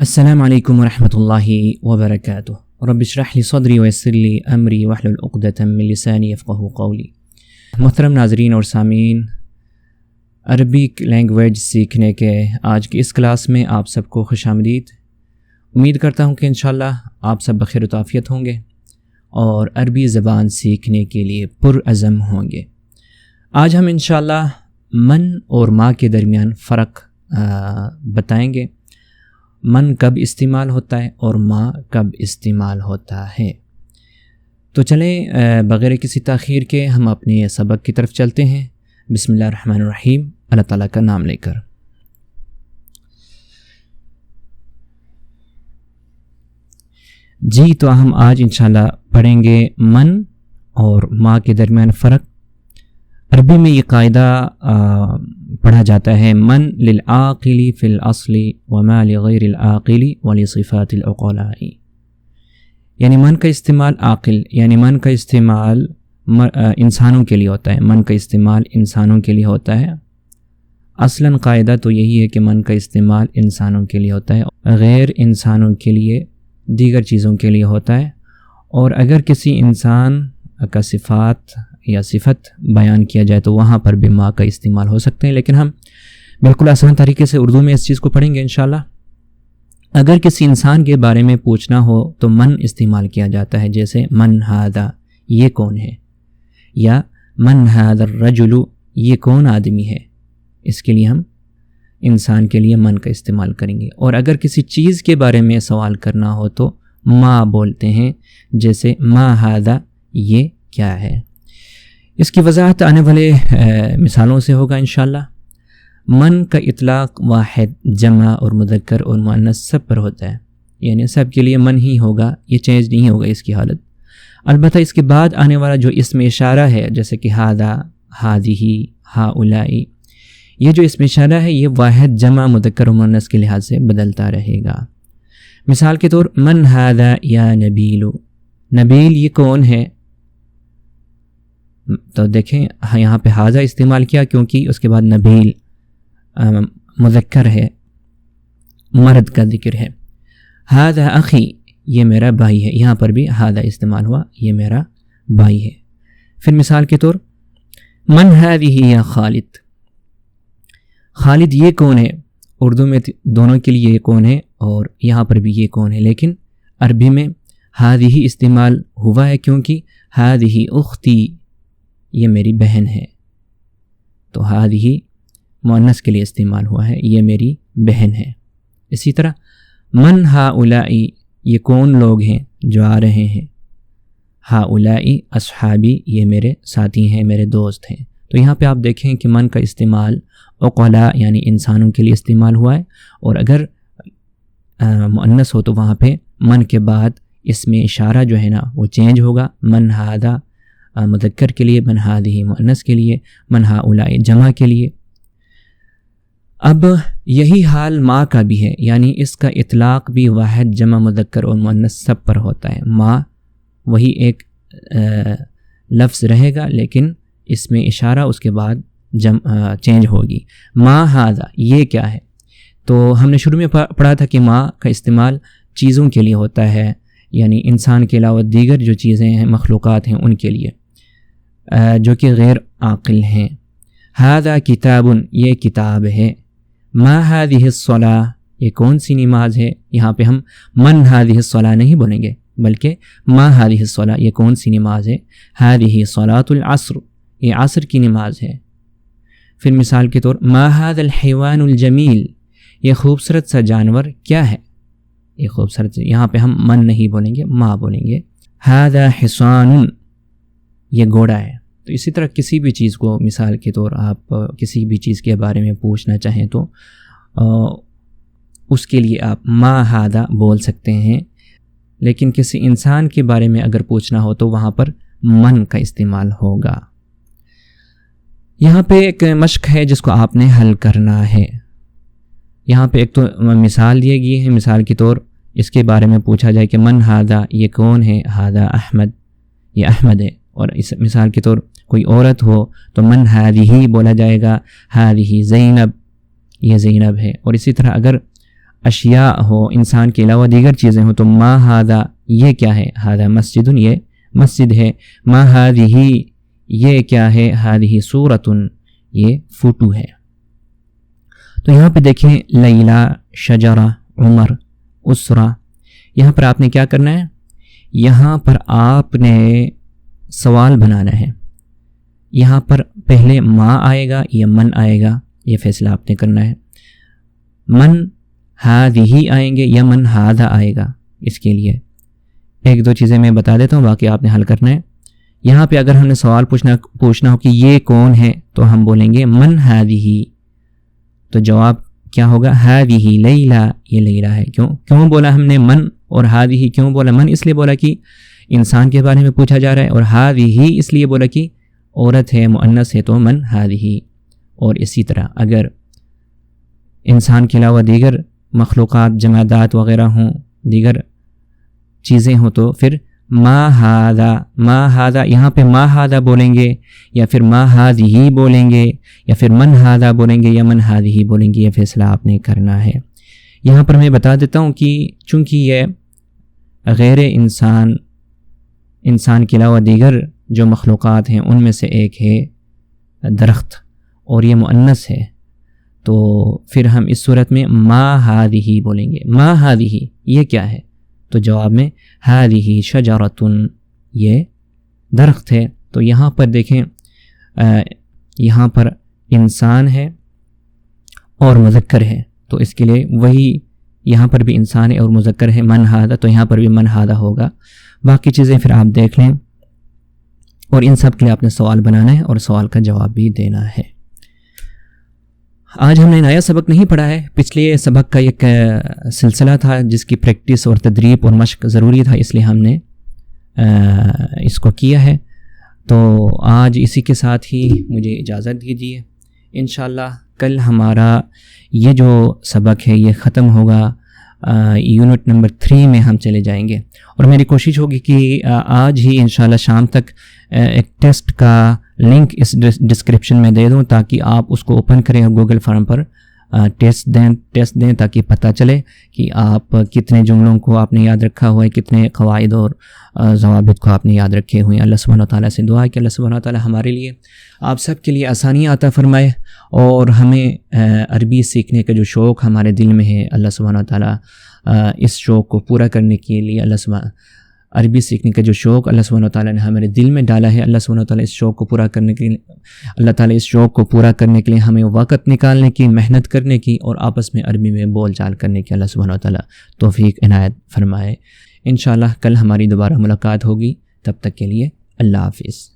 السلام علیکم ورحمۃ اللہ وبرکاتہ۔ رب اشرح لی صدری ویسر لی امری واحلل عقدۃ من لسانی یفقہوا قولی۔ محترم ناظرین اور سامعین، عربک لینگویج سیکھنے کے آج کی اس کلاس میں آپ سب کو خوش آمدید۔ امید کرتا ہوں کہ انشاءاللہ آپ سب بخیر و عافیت ہوں گے اور عربی زبان سیکھنے کے لیے پرعزم ہوں گے۔ آج ہم انشاءاللہ من اور ما کے درمیان فرق بتائیں گے۔ من کب استعمال ہوتا ہے اور ما کب استعمال ہوتا ہے۔ تو چلیں بغیر کسی تاخیر کے ہم اپنے سبق کی طرف چلتے ہیں۔ بسم اللہ الرحمن الرحیم، اللہ تعالیٰ کا نام لے کر۔ جی تو ہم آج انشاءاللہ پڑھیں گے من اور ما کے درمیان فرق۔ عربی میں یہ قاعدہ پڑھا جاتا ہے، من للعاقل فی الاصل وما لغیر العاقل ولصفات العقلاء، یعنی من کا استعمال عاقل یعنی من کا استعمال انسانوں کے لیے ہوتا ہے، من کا استعمال انسانوں کے لیے ہوتا ہے۔ اصلاً قاعدہ تو یہی ہے کہ من کا استعمال انسانوں کے لیے ہوتا ہے، غیر انسانوں کے لیے دیگر چیزوں کے لیے ہوتا ہے۔ اور اگر کسی انسان کا صفات یا صفت بیان کیا جائے تو وہاں پر بھی ما کا استعمال ہو سکتے ہیں، لیکن ہم بالکل آسان طریقے سے اردو میں اس چیز کو پڑھیں گے انشاءاللہ۔ اگر کسی انسان کے بارے میں پوچھنا ہو تو من استعمال کیا جاتا ہے، جیسے من ھذا، یہ کون ہے، یا من ھذا الرجل، یہ کون آدمی ہے۔ اس کے لیے ہم انسان کے لیے من کا استعمال کریں گے۔ اور اگر کسی چیز کے بارے میں سوال کرنا ہو تو ما بولتے ہیں، جیسے ما ھذا، یہ کیا ہے۔ اس کی وضاحت آنے والے مثالوں سے ہوگا انشاءاللہ۔ من کا اطلاق واحد، جمع اور مذکر اور مؤنث سب پر ہوتا ہے، یعنی سب کے لیے من ہی ہوگا، یہ چینج نہیں ہوگا اس کی حالت۔ البتہ اس کے بعد آنے والا جو اسم اشارہ ہے، جیسے کہ ھذا، ھذہ، ھؤلاء، یہ جو اسم اشارہ ہے یہ واحد، جمع، مذکر اور مؤنث کے لحاظ سے بدلتا رہے گا۔ مثال کے طور من ھذا یا نبیل، نبیل یہ کون ہے، تو دیکھیں یہاں پہ ھذا استعمال کیا کیونکہ اس کے بعد نبیل مذکر ہے، مرد کا ذکر ہے۔ ھذا اخی، یہ میرا بھائی ہے، یہاں پر بھی ھذا استعمال ہوا، یہ میرا بھائی ہے۔ پھر مثال کے طور من ھذہ یا خالد، خالد یہ کون ہے، اردو میں دونوں کے لیے یہ کون ہے اور یہاں پر بھی یہ کون ہے، لیکن عربی میں ھذہ استعمال ہوا ہے کیونکہ ھذہ اختی، یہ میری بہن ہے، تو ھذہ مؤنث کے لیے استعمال ہوا ہے، یہ میری بہن ہے۔ اسی طرح من ھؤلاء، یہ کون لوگ ہیں جو آ رہے ہیں، ھؤلاء اصحابی، یہ میرے ساتھی ہیں، میرے دوست ہیں۔ تو یہاں پہ آپ دیکھیں کہ من کا استعمال عقلاء یعنی انسانوں کے لیے استعمال ہوا ہے، اور اگر مؤنث ہو تو وہاں پہ من کے بعد اسم اشارہ جو ہے نا وہ چینج ہوگا، من ھذا مذکر کے لیے، من ھذہ مؤنث کے لیے، من ھؤلاء جمع کے لیے۔ اب یہی حال ما کا بھی ہے، یعنی اس کا اطلاق بھی واحد، جمع، مذکر اور مؤنث سب پر ہوتا ہے۔ ما وہی ایک لفظ رہے گا لیکن اس میں اشارہ اس کے بعد چینج ہوگی۔ ما ھذا، یہ کیا ہے، تو ہم نے شروع میں پڑھا تھا کہ ما کا استعمال چیزوں کے لیے ہوتا ہے، یعنی انسان کے علاوہ دیگر جو چیزیں ہیں، مخلوقات ہیں، ان کے لیے جو کہ غیر عاقل ہیں۔ ھذا کتاب، یہ کتاب ہے۔ ما ھذہ الصلاۃ، یہ کون سی نماز ہے، یہاں پہ ہم من ھذہ الصلاۃ نہیں بولیں گے بلکہ ما ھذہ الصلاۃ، یہ کون سی نماز ہے، ھذہ صلاۃ العصر، یہ عصر کی نماز ہے۔ پھر مثال کے طور ما ھذا الحیوان الجمیل، یہ خوبصورت سا جانور کیا ہے، یہ خوبصورت، یہاں پہ ہم من نہیں بولیں گے، ما بولیں گے۔ ھذا حصان، یہ گھوڑا ہے۔ تو اسی طرح کسی بھی چیز کو، مثال کے طور آپ کسی بھی چیز کے بارے میں پوچھنا چاہیں تو اس کے لیے آپ ما ھذا بول سکتے ہیں، لیکن کسی انسان کے بارے میں اگر پوچھنا ہو تو وہاں پر من کا استعمال ہوگا۔ یہاں پہ ایک مشق ہے جس کو آپ نے حل کرنا ہے۔ یہاں پہ ایک تو مثال دی گئی ہے، مثال کے طور اس کے بارے میں پوچھا جائے کہ من ھذا، یہ کون ہے، ھذا احمد، یہ احمد ہے۔ اور اس مثال کے طور کوئی عورت ہو تو من ھذہ بولا جائے گا، ھذہ زینب، یہ زینب ہے۔ اور اسی طرح اگر اشیاء ہو، انسان کے علاوہ دیگر چیزیں ہوں، تو ما ہذا یہ کیا ہے، ہذا مسجد یہ مسجد ہے، ما ہذہ یہ کیا ہے، ہذہ صورۃ یہ فوٹو ہے۔ تو یہاں پہ دیکھیں لیلا، شجرہ، عمر، اسرہ، یہاں پر آپ نے کیا کرنا ہے، یہاں پر آپ نے سوال بنانا ہے۔ یہاں پر پہلے ما آئے گا یا من آئے گا، یہ فیصلہ آپ نے کرنا ہے۔ من ہذہ آئیں گے یا من ہذا آئے گا، اس کے لیے ایک دو چیزیں میں بتا دیتا ہوں، باقی آپ نے حل کرنا ہے۔ یہاں پہ اگر ہم نے سوال پوچھنا ہو کہ یہ کون ہے، تو ہم بولیں گے من ہذہ، تو جواب کیا ہوگا، ہذہ لیلا، یہ لیلا ہے۔ کیوں بولا ہم نے من، اور ہذہ کیوں بولا من، اس لیے بولا کہ انسان کے بارے میں پوچھا جا رہا ہے، اور ہذہ اس لیے بولا کہ عورت ہے، مؤنث ہے، تو من ہذہ۔ اور اسی طرح اگر انسان کے علاوہ دیگر مخلوقات، جمادات وغیرہ ہوں، دیگر چیزیں ہوں، تو پھر ما ہذا یہاں پہ ما ہذا بولیں گے، یا پھر ما ہذہ بولیں گے، یا پھر من ہذا بولیں گے، یا من ہذہ بولیں گے، یہ فیصلہ آپ نے کرنا ہے۔ یہاں پر میں بتا دیتا ہوں کہ چونکہ یہ غیر انسان کے علاوہ دیگر جو مخلوقات ہیں ان میں سے ایک ہے درخت، اور یہ مؤنث ہے، تو پھر ہم اس صورت میں ما ہذہ بولیں گے۔ ما ہذہ یہ کیا ہے، تو جواب میں ہذہ شجرۃ یہ درخت ہے۔ تو یہاں پر دیکھیں یہاں پر انسان ہے اور مذکر ہے، تو اس کے لیے وہی یہاں پر بھی انسان ہے اور مذکر ہے، من ہذا، تو یہاں پر بھی من ہذا ہوگا۔ باقی چیزیں پھر آپ دیکھ لیں، اور ان سب کے لیے آپ نے سوال بنانا ہے اور سوال کا جواب بھی دینا ہے۔ آج ہم نے نیا سبق نہیں پڑھا ہے، پچھلے سبق کا ایک سلسلہ تھا جس کی پریکٹس اور تدریب اور مشق ضروری تھا، اس لیے ہم نے اس کو کیا ہے۔ تو آج اسی کے ساتھ ہی مجھے اجازت دیجیے، انشاءاللہ کل ہمارا یہ جو سبق ہے یہ ختم ہوگا، یونٹ نمبر 3 میں ہم چلے جائیں گے، اور میری کوشش ہوگی کہ آج ہی انشاءاللہ شام تک ایک ٹیسٹ کا لنک اس ڈسکرپشن میں دے دوں، تاکہ آپ اس کو اوپن کریں اور گوگل فارم پر ٹیسٹ دیں تاکہ پتہ چلے کہ آپ کتنے جملوں کو آپ نے یاد رکھا ہوا ہے، کتنے قواعد اور ضوابط کو آپ نے یاد رکھے ہوئے ہیں۔ اللہ سبحانہ تعالیٰ سے دعا ہے کہ اللہ سبحانہ تعالیٰ ہمارے لیے، آپ سب کے لیے آسانیاں عطا فرمائے، اور ہمیں عربی سیکھنے کا جو شوق ہمارے دل میں ہے، اللہ سبحانہ تعالیٰ اس شوق کو پورا کرنے کے لیے، عربی سیکھنے کا جو شوق اللہ سبحانہ تعالیٰ نے ہمارے دل میں ڈالا ہے، اللہ سبحانہ تعالیٰ اس شوق کو پورا کرنے کے لیے، اللہ تعالیٰ اس شوق کو پورا کرنے کے لیے ہمیں وقت نکالنے کی، محنت کرنے کی، اور آپس میں عربی میں بول چال کرنے کی اللہ سبحانہ تعالیٰ توفیق عنایت فرمائے۔ انشاءاللہ کل ہماری دوبارہ ملاقات ہوگی، تب تک کے لیے اللہ حافظ۔